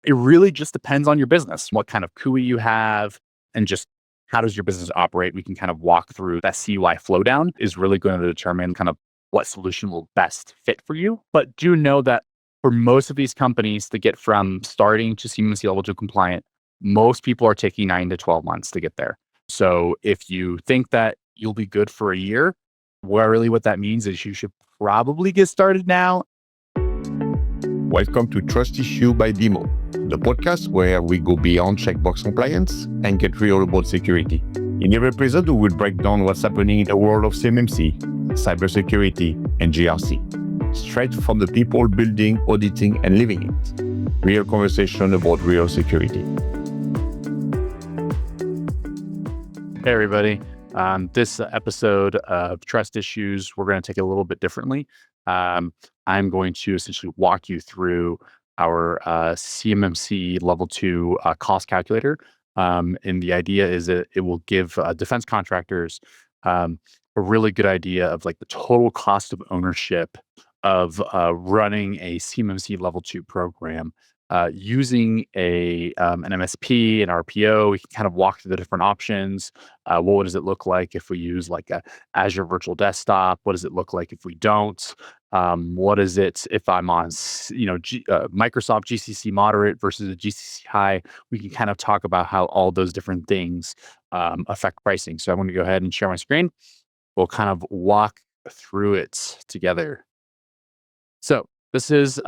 It really just depends on your business, what kind of CUI you have, and just how does your business operate. We can kind of walk through that CUI flow down is really going to determine kind of what solution will best fit for you. But do know that for most of these companies to get from starting to CMMC level 2 compliant, most people are taking 9 to 12 months to get there. So if you think that you'll be good for a year, what that means is you should probably get started now. Welcome to Trust Issue by BEMO, the podcast where we go beyond checkbox compliance and get real about security. In every episode, we will break down what's happening in the world of CMMC, cybersecurity, and GRC, straight from the people building, auditing, and living it. Real conversation about real security. Hey, everybody. This episode of Trust Issues, we're going to take it a little bit differently. I'm going to essentially walk you through our CMMC Level 2 cost calculator. And the idea is that it will give defense contractors a really good idea of like the total cost of ownership of running a CMMC Level 2 program. Using an MSP, an RPO, we can kind of walk through the different options. What does it look like if we use like a Azure Virtual Desktop? What does it look like if we don't? What is it if I'm on, Microsoft GCC Moderate versus a GCC High? We can kind of talk about how all those different things affect pricing. So I'm going to go ahead and share my screen. We'll kind of walk through it together. So this is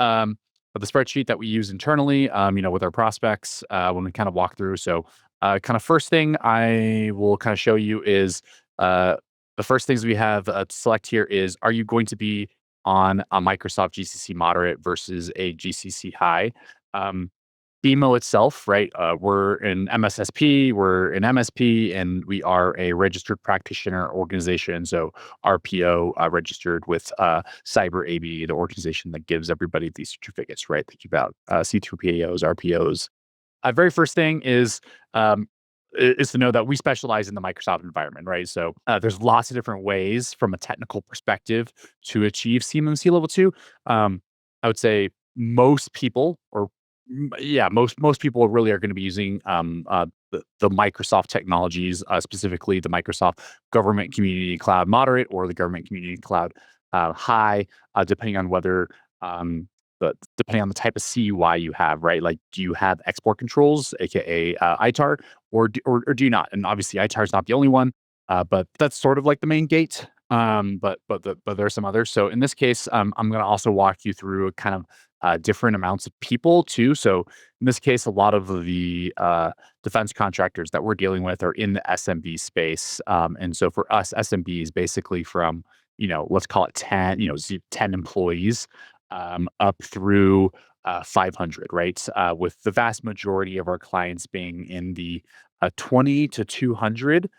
the spreadsheet that we use internally, with our prospects when we kind of walk through. So kind of first thing I will kind of show you is the first things we have to select here is, are you going to be on a Microsoft GCC Moderate versus a GCC High? BEMO itself, right? We're an MSSP, we're an MSP, and we are a registered practitioner organization. So RPO registered with CyberAB, the organization that gives everybody these certificates, right? Think about C3PAOs, RPOs. Very first thing is to know that we specialize in the Microsoft environment, right? So there's lots of different ways from a technical perspective to achieve CMMC Level 2. I would say most people, most people really are going to be using the Microsoft technologies, specifically the Microsoft Government Community Cloud Moderate or the Government Community Cloud High, depending on whether depending on the type of CUI you have, right? Like, do you have export controls, aka ITAR, or do you not? And obviously, ITAR is not the only one, but that's sort of like the main gate. But there are some others. So in this case, I'm going to also walk you through kind of different amounts of people too. So in this case, a lot of the defense contractors that we're dealing with are in the SMB space. And so for us, SMB is basically from, let's call it 10, 10 employees up through 500, right? With the vast majority of our clients being in the 20 to 200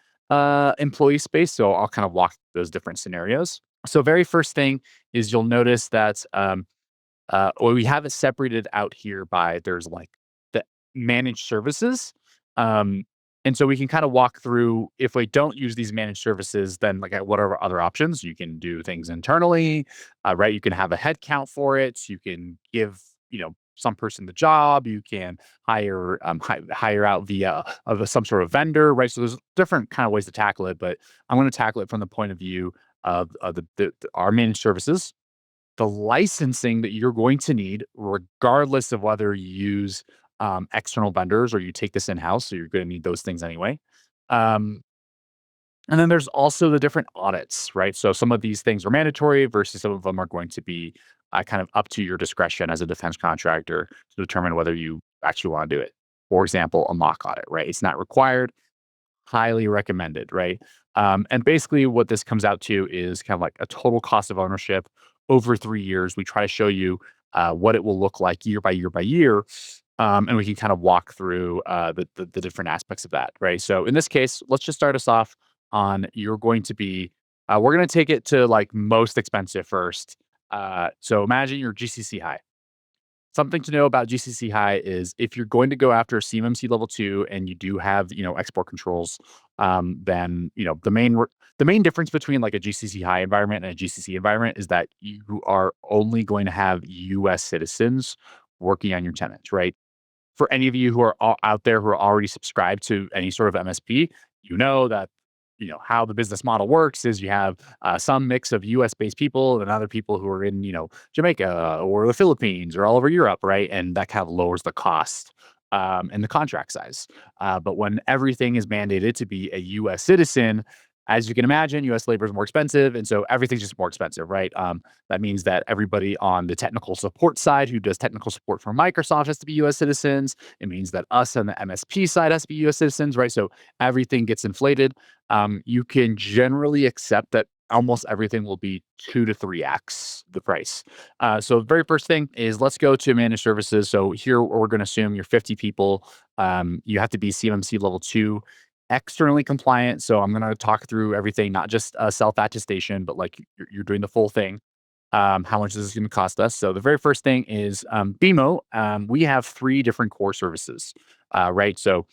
employee space. So I'll kind of walk through those different scenarios. So very first thing is you'll notice that we have it separated out here by there's like the managed services. And so we can kind of walk through, if we don't use these managed services, then like what are our other options? You can do things internally, right? You can have a head count for it. You can give, some person the job. You can hire out via some sort of vendor, right? So there's different kind of ways to tackle it, but I'm going to tackle it from the point of view of our managed services. The licensing that you're going to need, regardless of whether you use external vendors or you take this in-house, so you're going to need those things anyway. And then there's also the different audits, right? So some of these things are mandatory versus some of them are going to be kind of up to your discretion as a defense contractor to determine whether you actually want to do it. For example, a mock audit, right? It's not required, highly recommended, right? And basically what this comes out to is kind of like a total cost of ownership over 3 years. We try to show you what it will look like year by year by year. And we can kind of walk through the different aspects of that, right? So in this case, let's just start us off on we're going to take it to like most expensive first. So imagine your GCC High. Something to know about GCC High is if you're going to go after CMMC Level 2 and you do have, export controls, then, the main difference between like a GCC High environment and a GCC environment is that you are only going to have US citizens working on your tenants, right? for any of you who are out there who are already subscribed to any sort of MSP, you know that how the business model works is you have some mix of US based people and other people who are in Jamaica or the Philippines or all over Europe, right? And that kind of lowers the cost and the contract size. But when everything is mandated to be a US citizen, as you can imagine, US labor is more expensive. And so everything's just more expensive, right? That means that everybody on the technical support side who does technical support for Microsoft has to be US citizens. It means that us on the MSP side has to be US citizens, right? So everything gets inflated. You can generally accept that almost everything will be 2 to 3x the price. So the very first thing is let's go to managed services. So here we're going to assume you're 50 people. You have to be CMMC level 2 externally compliant. So I'm going to talk through everything, not just self attestation, but like you're doing the full thing. How much is this going to cost us? So the very first thing is BEMO. We have 3 different core services, right? So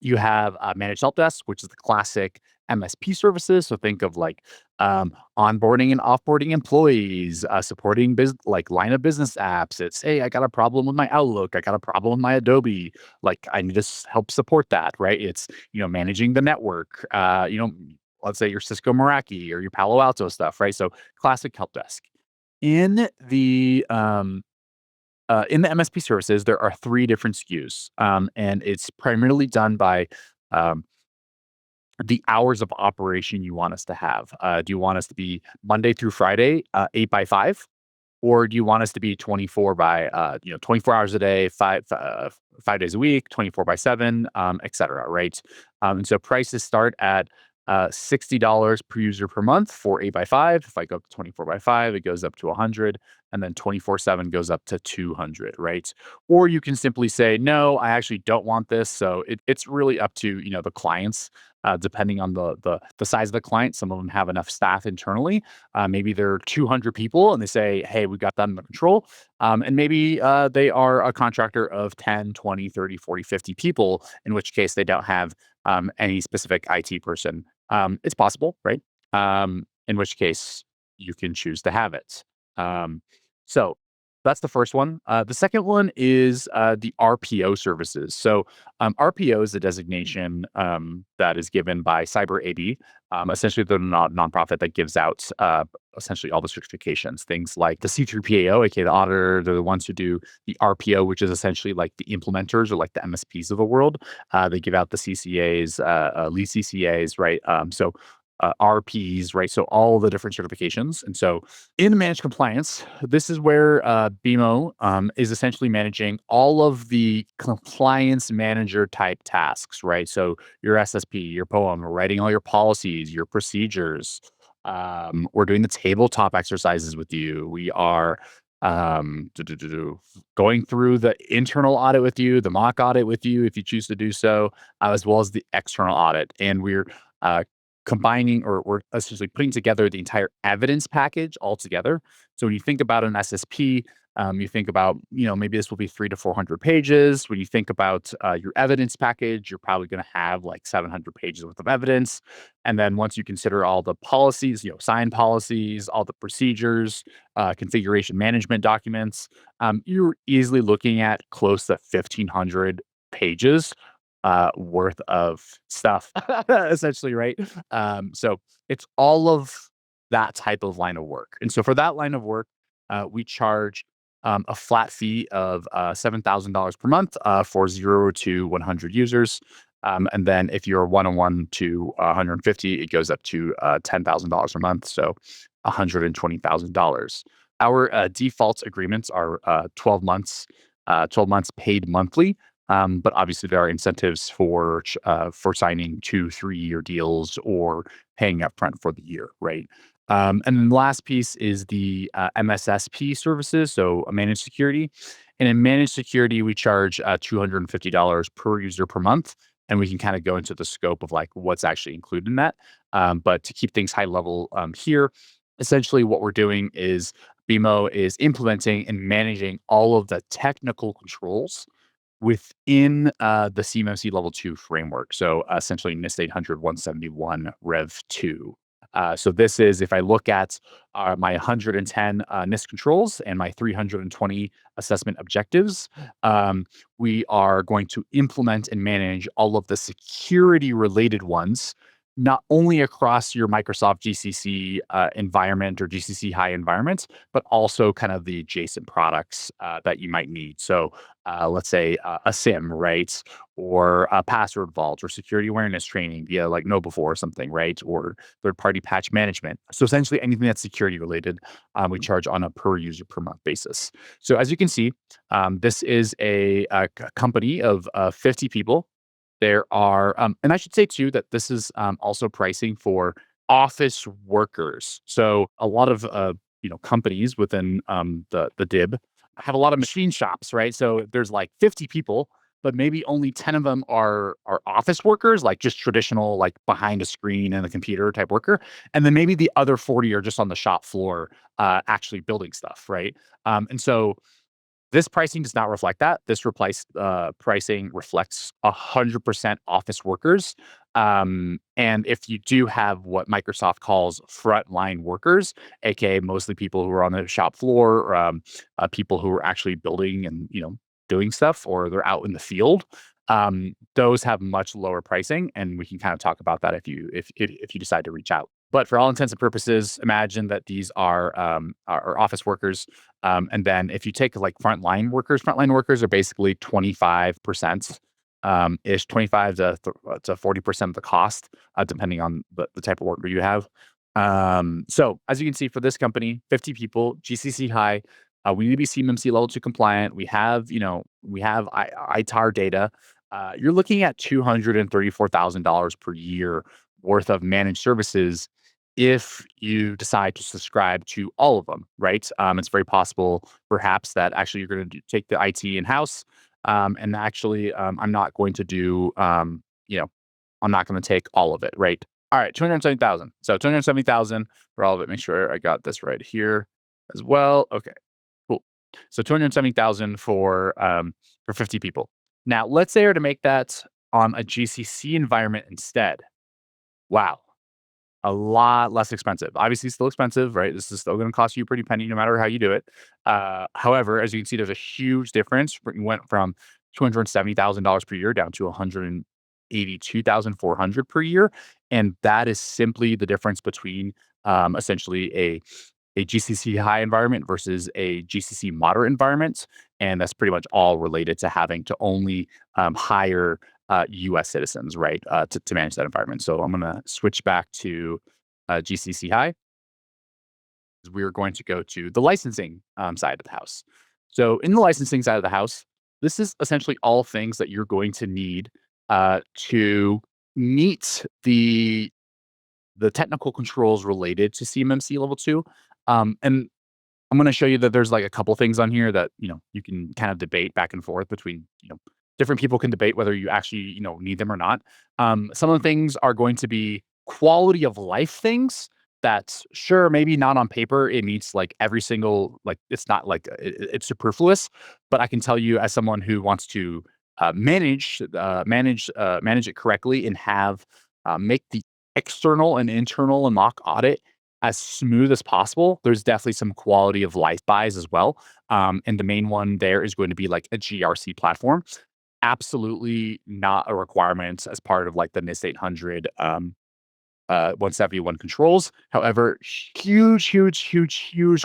you have managed help desk, which is the classic MSP services. So think of like onboarding and offboarding employees, supporting like line of business apps. It's hey, I got a problem with my Outlook, I got a problem with my Adobe. Like I need to help support that, right? It's managing the network. Let's say your Cisco Meraki or your Palo Alto stuff, right? So classic help desk. In the MSP services, there are 3 different SKUs, and it's primarily done by um, the hours of operation you want us to have. Do you want us to be Monday through Friday, 8 by 5? Or do you want us to be 24 by, 24 hours a day, 5 days a week, 24 by 7, et cetera, right? And so prices start at $60 per user per month for 8 by 5. If I go up to 24 by 5, it goes up to 100, and then 24/7 goes up to 200, right? Or you can simply say, no, I actually don't want this. So it's really up to the clients, depending on the size of the client. Some of them have enough staff internally. Maybe they're 200 people, and they say, hey, we got that under control. And maybe they are a contractor of 10, 20, 30, 40, 50 people, in which case they don't have any specific IT person. It's possible, right? In which case you can choose to have it. So that's the first one. The second one is the RPO services. So RPO is a designation that is given by CyberAD. Essentially, the nonprofit that gives out essentially all the certifications, things like the C3PAO, aka the auditor. They're the ones who do the RPO, which is essentially like the implementers or like the MSPs of the world. They give out the CCAs, lead CCAs, right? So RPs, right? So all the different certifications. And so in managed compliance, this is where BEMO is essentially managing all of the compliance manager type tasks, right? So your SSP, your POEM, we're writing all your policies, your procedures. We're doing the tabletop exercises with you. We are going through the internal audit with you, the mock audit with you, if you choose to do so, as well as the external audit. And we're uh, combining or we're essentially putting together the entire evidence package all together. So when you think about an SSP, you think about, maybe this will be 300 to 400 pages. When you think about your evidence package, you're probably going to have like 700 pages worth of evidence. And then once you consider all the policies, sign policies, all the procedures, configuration management documents, you're easily looking at close to 1,500 pages worth of stuff, essentially, right? So it's all of that type of line of work. And so for that line of work, we charge a flat fee of $7,000 per month for 0 to 100 users. And then if you're 101 to 150, it goes up to $10,000 a month. So $120,000. Our default agreements are 12 months paid monthly. But obviously, there are incentives for signing 2-3 year deals or paying upfront for the year, right? And then the last piece is the MSSP services, so a managed security. And in managed security, we charge $250 per user per month, and we can kind of go into the scope of like what's actually included in that. But to keep things high level here, essentially what we're doing is BMO is implementing and managing all of the technical controls within the CMMC Level 2 framework. So essentially NIST 800 171 Rev 2. So this is if I look at my 110 NIST controls and my 320 assessment objectives, we are going to implement and manage all of the security related ones, not only across your Microsoft GCC environment or GCC High environment, but also kind of the adjacent products that you might need. So let's say a SIM, right? Or a password vault or security awareness training via like KnowBe4 or something, right? Or third party patch management. So essentially anything that's security related, we charge on a per user per month basis. So as you can see, this is a company of 50 people. There are, and I should say too that this is also pricing for office workers. So a lot of companies within the DIB have a lot of machine shops, right? So there's like 50 people, but maybe only 10 of them are office workers, like just traditional, like behind a screen and a computer type worker, and then maybe the other 40 are just on the shop floor, actually building stuff, right? And so this pricing does not reflect that. Pricing reflects 100% office workers. And if you do have what Microsoft calls frontline workers, aka mostly people who are on the shop floor, or, people who are actually building and doing stuff, or they're out in the field, those have much lower pricing, and we can kind of talk about that if you decide to reach out. But for all intents and purposes, imagine that these are office workers. And then if you take like frontline workers are basically 25% ish, 25 to 40% of the cost, depending on the type of worker you have. So as you can see for this company, 50 people, GCC High, we need to be CMMC Level 2 compliant. We have ITAR data. You're looking at $234,000 per year worth of managed services if you decide to subscribe to all of them, right? It's very possible, perhaps, that actually you're going to take the IT in house, and actually, I'm not going to do, I'm not going to take all of it, right? All right, 270,000. So 270,000 for all of it. Make sure I got this right here as well. Okay, cool. So 270,000 for 50 people. Now, let's say to make that on a GCC environment instead. Wow, a lot less expensive. Obviously, still expensive, right? This is still going to cost you a pretty penny no matter how you do it. However, as you can see, there's a huge difference. We went from $270,000 per year down to 182,400 per year, and that is simply the difference between essentially a GCC high environment versus a GCC moderate environment, and that's pretty much all related to having to only hire US citizens, right, to manage that environment. So I'm going to switch back to GCC High. We're going to go to the licensing side of the house. So in the licensing side of the house, this is essentially all things that you're going to need to meet the technical controls related to CMMC Level 2. And I'm going to show you that there's like a couple things on here that, you can kind of debate back and forth between, different people can debate whether you actually, need them or not. Some of the things are going to be quality of life things that, sure, maybe not on paper, it meets like every single, like, it's not like it's superfluous, but I can tell you as someone who wants to manage it correctly and have make the external and internal and mock audit as smooth as possible. There's definitely some quality of life buys as well. And the main one there is going to be like a GRC platform. Absolutely not a requirement as part of like the NIST 800 171 controls. However, huge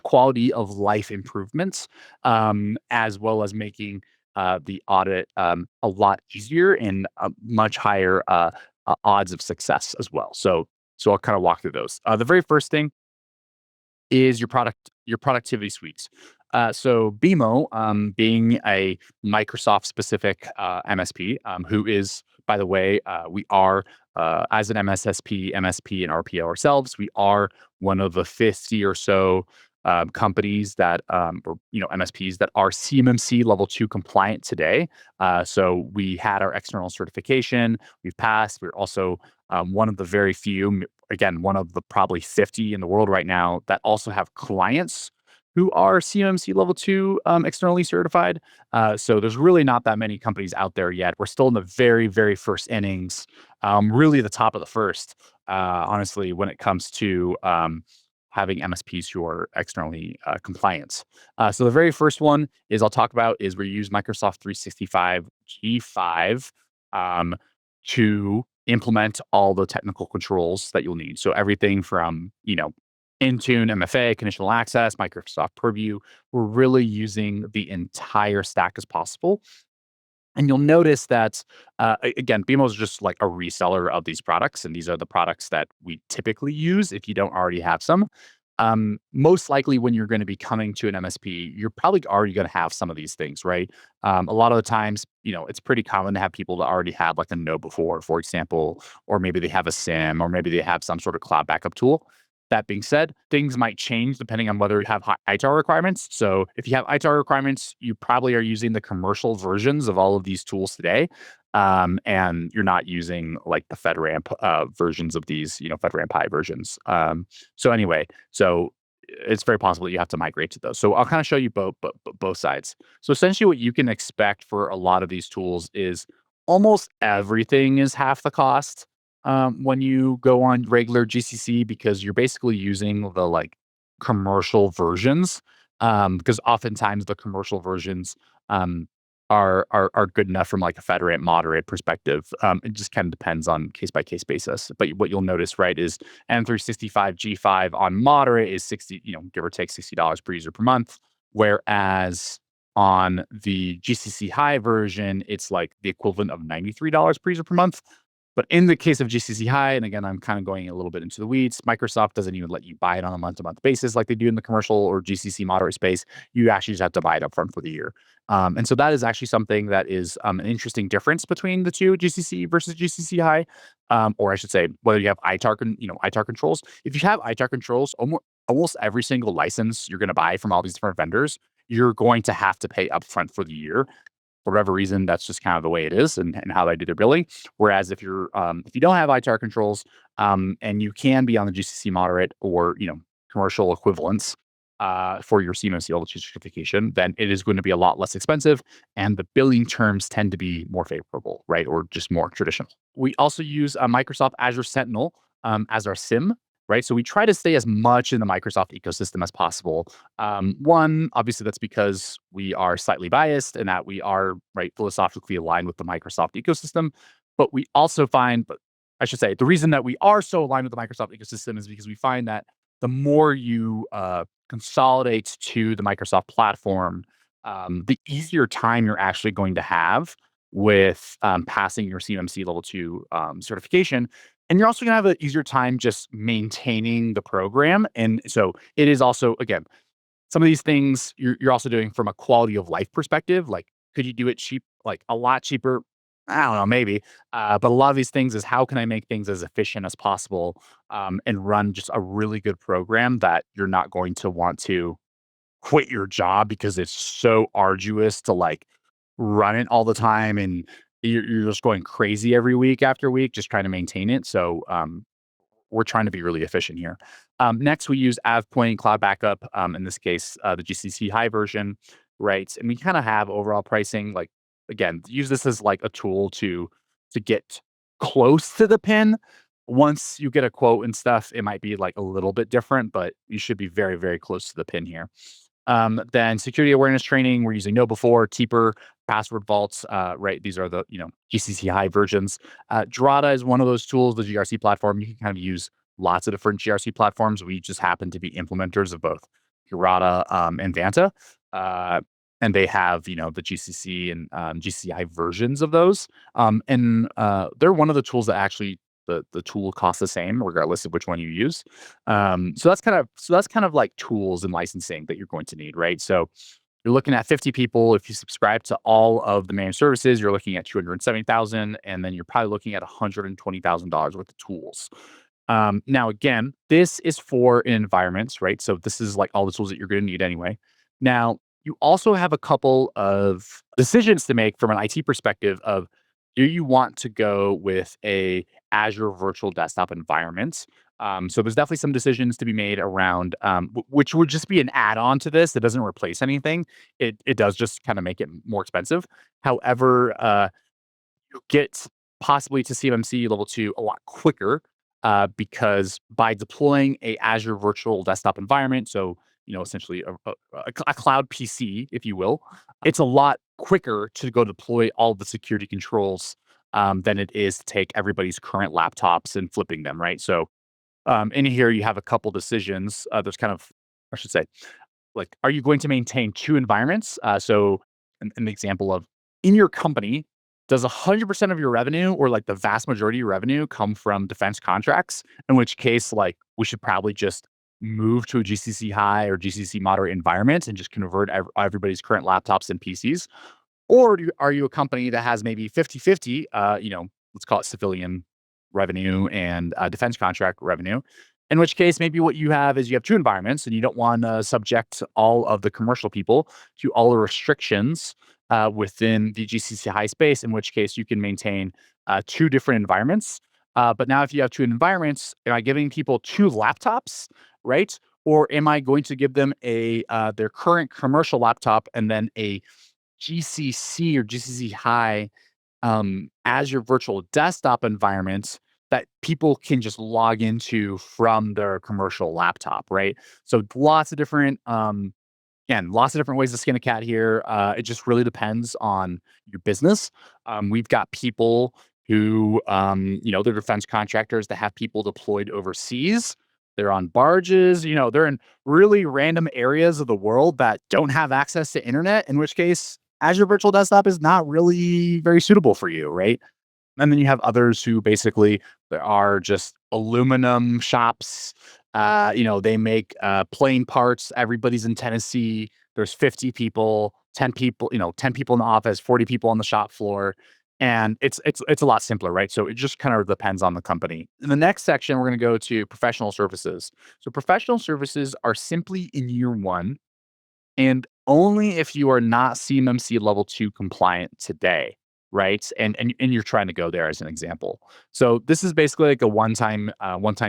quality of life improvements, as well as making the audit a lot easier and much higher odds of success as well. So I'll kind of walk through those. The very first thing is your productivity suites. So BEMO, being a Microsoft specific MSP, who is, by the way, we are as an MSSP, MSP, and RPO ourselves, we are one of the 50 or so companies that, or MSPs that are CMMC Level 2 compliant today. So we had our external certification, we've passed. We're also one of the very few, again, one of the probably 50 in the world right now that also have clients who are CMMC Level 2 externally certified. So there's really not that many companies out there yet. We're still in the very, very first innings, really the top of the first, honestly, when it comes to having MSPs who are externally compliant. So the very first one is I'll talk about is we use Microsoft 365 G5 to implement all the technical controls that you'll need. So everything from, Intune, MFA, conditional access, Microsoft Purview, we're really using the entire stack as possible. And you'll notice that, again, BEMO is just like a reseller of these products, and these are the products that we typically use if you don't already have some. Most likely, when you're going to be coming to an MSP, you're probably already going to have some of these things, right? A lot of the times, it's pretty common to have people that already have like a Know Before, for example, or maybe they have a SIM, or maybe they have some sort of cloud backup tool. That being said, things might change depending on whether you have ITAR requirements. So if you have ITAR requirements, you probably are using the commercial versions of all of these tools today. And you're not using like the FedRAMP versions of these, FedRAMP High versions. So it's very possible that you have to migrate to those. So I'll kind of show you both sides. So essentially what you can expect for a lot of these tools is almost everything is half the cost when you go on regular GCC because you're basically using the like commercial versions. Because oftentimes the commercial versions are good enough from like a FedRAMP moderate perspective. It just kind of depends on case by case basis. But what you'll notice, right, is M365 G5 on moderate is 60, give or take $60 per user per month, whereas on the GCC High version, it's like the equivalent of $93 per user per month. But in the case of GCC High, and again, I'm kind of going a little bit into the weeds, Microsoft doesn't even let you buy it on a month-to-month basis like they do in the commercial or GCC moderate space. You actually just have to buy it upfront for the year. And so that is actually something that is an interesting difference between the two, GCC versus GCC High, or I should say, whether you have ITAR controls. If you have ITAR controls, almost every single license you're going to buy from all these different vendors, you're going to have to pay upfront for the year. For whatever reason, that's just kind of the way it is and how they do their billing. Whereas if you don't have ITAR controls, and you can be on the GCC moderate or commercial equivalents for your CMMC Level 2 certification, then it is going to be a lot less expensive, and the billing terms tend to be more favorable, right, or just more traditional. We also use Microsoft Azure Sentinel as our SIM. Right. So we try to stay as much in the Microsoft ecosystem as possible. One, obviously, that's because we are slightly biased and that we are right philosophically aligned with the Microsoft ecosystem. But we also find, but I should say, the reason that we are so aligned with the Microsoft ecosystem is because we find that the more you consolidate to the Microsoft platform, the easier time you're actually going to have with passing your CMMC Level 2 certification. And you're also going to have an easier time just maintaining the program. And so it is also, again, some of these things you're also doing from a quality of life perspective. Like, could you do it cheap, like a lot cheaper? I don't know, maybe. But a lot of these things is how can I make things as efficient as possible and run just a really good program that you're not going to want to quit your job because it's so arduous to like run it all the time and you're just going crazy every week after week, just trying to maintain it. So we're trying to be really efficient here. Next, we use AvePoint Cloud Backup. In this case, the GCC High version, right? And we kind of have overall pricing. Like again, use this as like a tool to get close to the pin. Once you get a quote and stuff, it might be like a little bit different, but you should be very, very close to the pin here. Then security awareness training, we're using Know Before, Teeper, password vaults, right? These are the, GCC High versions. Drata is one of those tools, the GRC platform. You can kind of use lots of different GRC platforms. We just happen to be implementers of both Drata and Vanta. And they have, the GCC and GCC High versions of those. And they're one of the tools that actually the tool costs the same regardless of which one you use. So that's kind of like tools and licensing that you're going to need, right? So you're looking at 50 people. If you subscribe to all of the managed services, you're looking at 270,000, and then you're probably looking at $120,000 worth of tools. Now, again, this is for environments, right? So this is like all the tools that you're going to need anyway. Now, you also have a couple of decisions to make from an IT perspective of, do you want to go with a Azure virtual desktop environment. So there's definitely some decisions to be made around, which would just be an add-on to this. It doesn't replace anything. It does just kind of make it more expensive. However, you get possibly to CMMC level 2 a lot quicker, because by deploying a Azure virtual desktop environment, so, essentially a cloud PC, if you will, it's a lot quicker to go deploy all the security controls, than it is to take everybody's current laptops and flipping them, right? So, in here, you have a couple decisions. There's kind of, I should say, like, are you going to maintain 2 environments? So an example of in your company, does 100% of your revenue or, like, the vast majority of your revenue come from defense contracts? In which case, like, we should probably just move to a GCC High or GCC moderate environment and just convert everybody's current laptops and PCs. Or are you a company that has maybe 50/50, let's call it civilian revenue and defense contract revenue? In which case, maybe what you have is you have 2 environments and you don't wanna subject all of the commercial people to all the restrictions, within the GCC high space, in which case you can maintain, 2 different environments. But now if you have 2 environments, am I giving people 2 laptops, right? Or am I going to give them their current commercial laptop and then a GCC or GCC High, Azure virtual desktop environments that people can just log into from their commercial laptop, right? So lots of different, again, lots of different ways to skin a cat here. It just really depends on your business. We've got people who, they're defense contractors that have people deployed overseas. They're on barges, they're in really random areas of the world that don't have access to internet, in which case Azure Virtual Desktop is not really very suitable for you, right? And then you have others who basically there are just aluminum shops. They make plane parts. Everybody's in Tennessee. There's 50 people, 10 people, 10 people in the office, 40 people on the shop floor. And it's a lot simpler, right? So it just kind of depends on the company. In the next section, we're going to go to professional services. So professional services are simply in year one and only if you are not CMMC level 2 compliant today, right? And you're trying to go there as an example. So this is basically like a one-time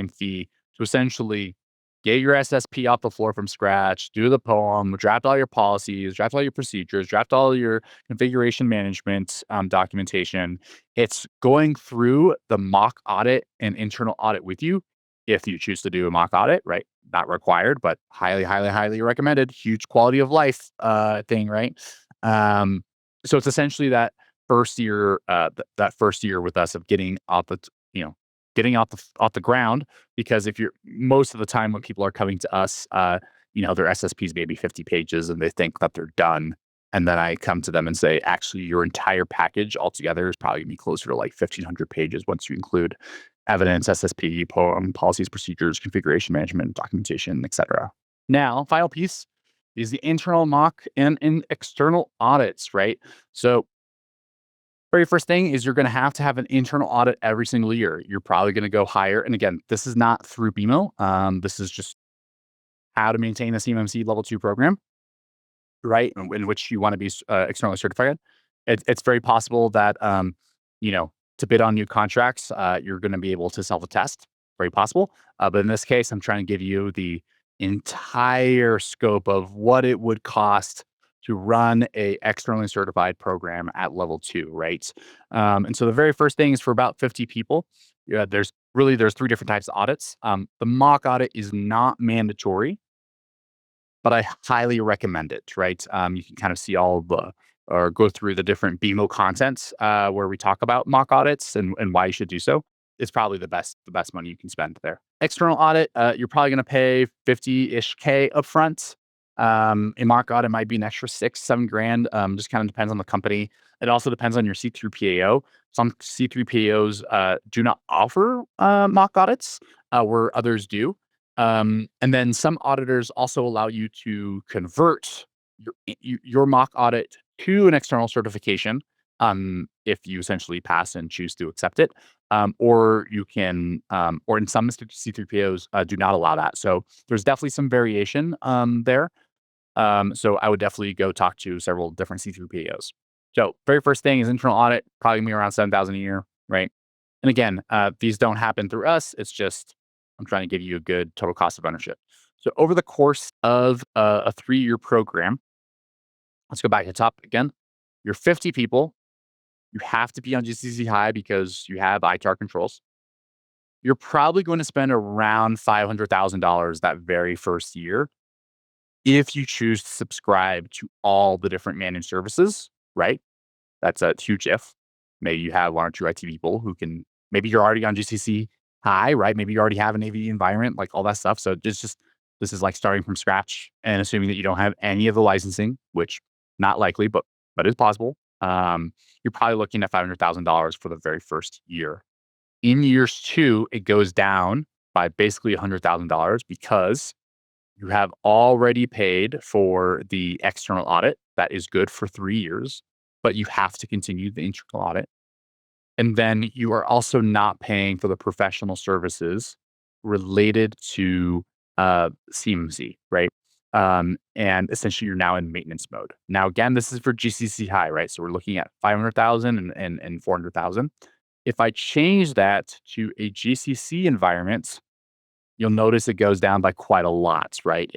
fee to essentially get your SSP off the floor from scratch, do the poem, draft all your policies, draft all your procedures, draft all your configuration management documentation. It's going through the mock audit and internal audit with you if you choose to do a mock audit, right? Not required, but highly, highly, highly recommended. Huge quality of life thing, right? So it's essentially that first year, that first year with us of getting off the, getting off the ground. Because if you're most of the time when people are coming to us, their SSPs maybe 50 pages and they think that they're done. And then I come to them and say, actually, your entire package altogether is probably gonna be closer to like 1,500 pages once you include evidence, SSP, poem, policies, procedures, configuration management, documentation, etc. Now, final piece is the internal mock and external audits, right? So, very first thing is you're going to have an internal audit every single year. You're probably going to go higher. And again, this is not through BEMO. This is just how to maintain a CMMC level 2 program, right? In which you want to be externally certified. It's very possible that, to bid on new contracts, you're going to be able to self-attest. Very possible. But in this case, I'm trying to give you the entire scope of what it would cost to run a externally certified program at level 2, right? And so the very first thing is for about 50 people. Yeah, there's 3 different types of audits. The mock audit is not mandatory, but I highly recommend it, right? You can kind of see all the or go through the different BEMO contents where we talk about mock audits and why you should do so. It's probably the best money you can spend there. External audit, you're probably going to pay 50-ish K upfront. A mock audit might be an extra 6-7 grand. Just kind of depends on the company. It also depends on your C3PAO. Some C3PAOs do not offer mock audits, where others do. And then some auditors also allow you to convert your mock audit to an external certification, if you essentially pass and choose to accept it. Or you can, or in some C3POs do not allow that. So there's definitely some variation there. So I would definitely go talk to several different C3POs. So very first thing is internal audit, probably gonna be around 7,000 a year, right? And again, these don't happen through us. It's just, I'm trying to give you a good total cost of ownership. So over the course of a 3-year program, let's go back to the top again. You're 50 people. You have to be on GCC High because you have ITAR controls. You're probably going to spend around $500,000 that very first year if you choose to subscribe to all the different managed services, right? That's a huge if. Maybe you have 1 or 2 IT people who can, maybe you're already on GCC High, right? Maybe you already have an AV environment, like all that stuff. So this is like starting from scratch and assuming that you don't have any of the licensing, which not likely, but is possible. You're probably looking at $500,000 for the very first year. In years 2, it goes down by basically $100,000 because you have already paid for the external audit that is good for 3 years, but you have to continue the internal audit. And then you are also not paying for the professional services related to CMMC, right? And essentially you're now in maintenance mode. Now, again, this is for GCC High, right? So we're looking at 500,000 and 400,000. If I change that to a GCC environment, you'll notice it goes down by quite a lot, right?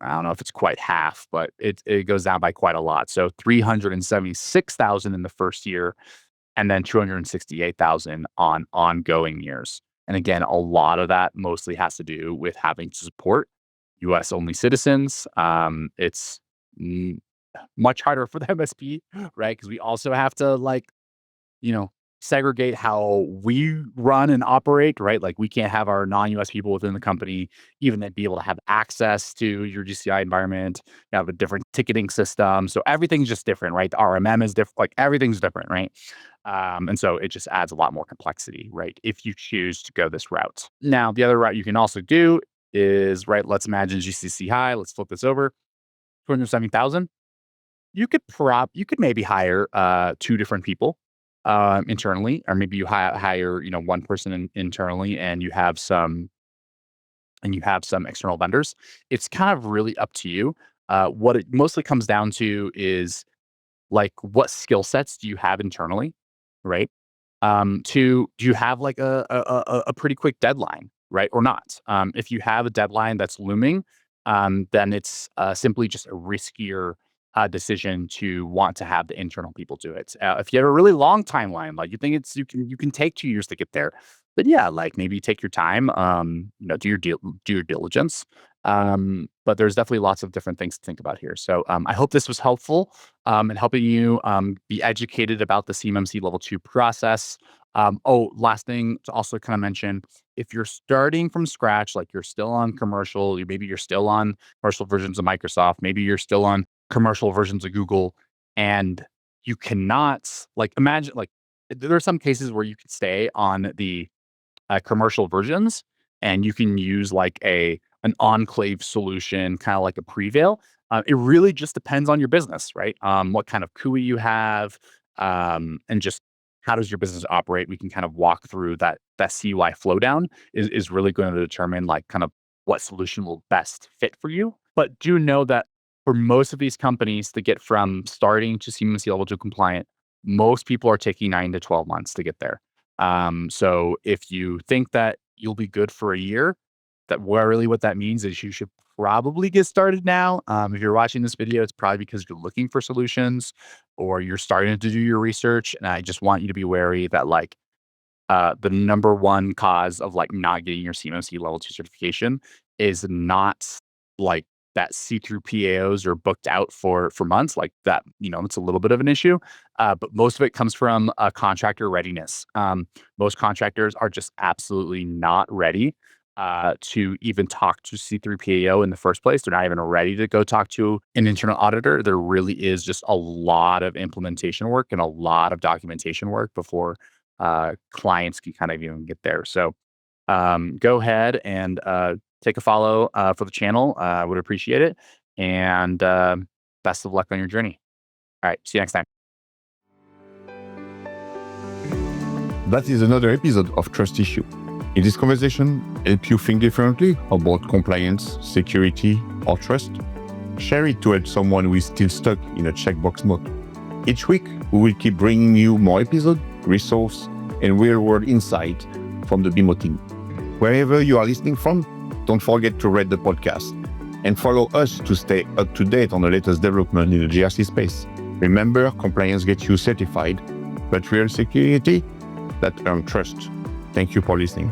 I don't know if it's quite half, but it goes down by quite a lot. So 376,000 in the first year, and then 268,000 on ongoing years. And again, a lot of that mostly has to do with having to support US only citizens. It's much harder for the MSP, right? Because we also have to segregate how we run and operate, right? Like we can't have our non-US people within the company even then be able to have access to your GCI environment. You have a different ticketing system. So everything's just different, right? The RMM is different, like everything's different, right? And so it just adds a lot more complexity, right? If you choose to go this route. Now, the other route you can also do is, right, let's imagine GCC High. Let's flip this over. 270,000. You could maybe hire 2 different people internally, or maybe you hire 1 person internally, and you have some external vendors. It's kind of really up to you. What it mostly comes down to is like what skill sets do you have internally, right? Do you have like a pretty quick deadline, right, or not? If you have a deadline that's looming, then it's simply just a riskier decision to want to have the internal people do it. If you have a really long timeline, like you think you can take 2 years to get there, but yeah, like maybe take your time, do your diligence. But there's definitely lots of different things to think about here. So I hope this was helpful in helping you be educated about the CMMC Level 2 process. Last thing to also kind of mention, if you're starting from scratch, like you're still on commercial, maybe you're still on commercial versions of Microsoft, maybe you're still on commercial versions of Google, and you cannot imagine, there are some cases where you could stay on the commercial versions and you can use like an enclave solution, kind of like a Prevail. It really just depends on your business, right? What kind of CUI you have, and just how does your business operate. We can kind of walk through that CUI flow down is really going to determine like kind of what solution will best fit for you. But do know that for most of these companies to get from starting to CMMC Level 2 compliant, most people are taking 9 to 12 months to get there. So if you think that you'll be good for a year, what that means is you should probably get started now. If you're watching this video, it's probably because you're looking for solutions or you're starting to do your research. And I just want you to be wary that the number one cause of not getting your CMMC Level 2 certification is not that see-through PAOs are booked out for months like that. It's a little bit of an issue, but most of it comes from contractor readiness. Most contractors are just absolutely not ready to even talk to C3PAO in the first place. They're not even ready to go talk to an internal auditor. There really is just a lot of implementation work and a lot of documentation work before clients can kind of even get there. So go ahead and take a follow for the channel. I would appreciate it. And best of luck on your journey. All right. See you next time. That is another episode of Trust Issue. In this conversation, help you think differently about compliance, security, or trust. Share it to help someone who is still stuck in a checkbox mode. Each week, we will keep bringing you more episodes, resources, and real-world insight from the BEMO team. Wherever you are listening from, don't forget to rate the podcast and follow us to stay up to date on the latest development in the GRC space. Remember, compliance gets you certified, but real security, that earns trust. Thank you for listening.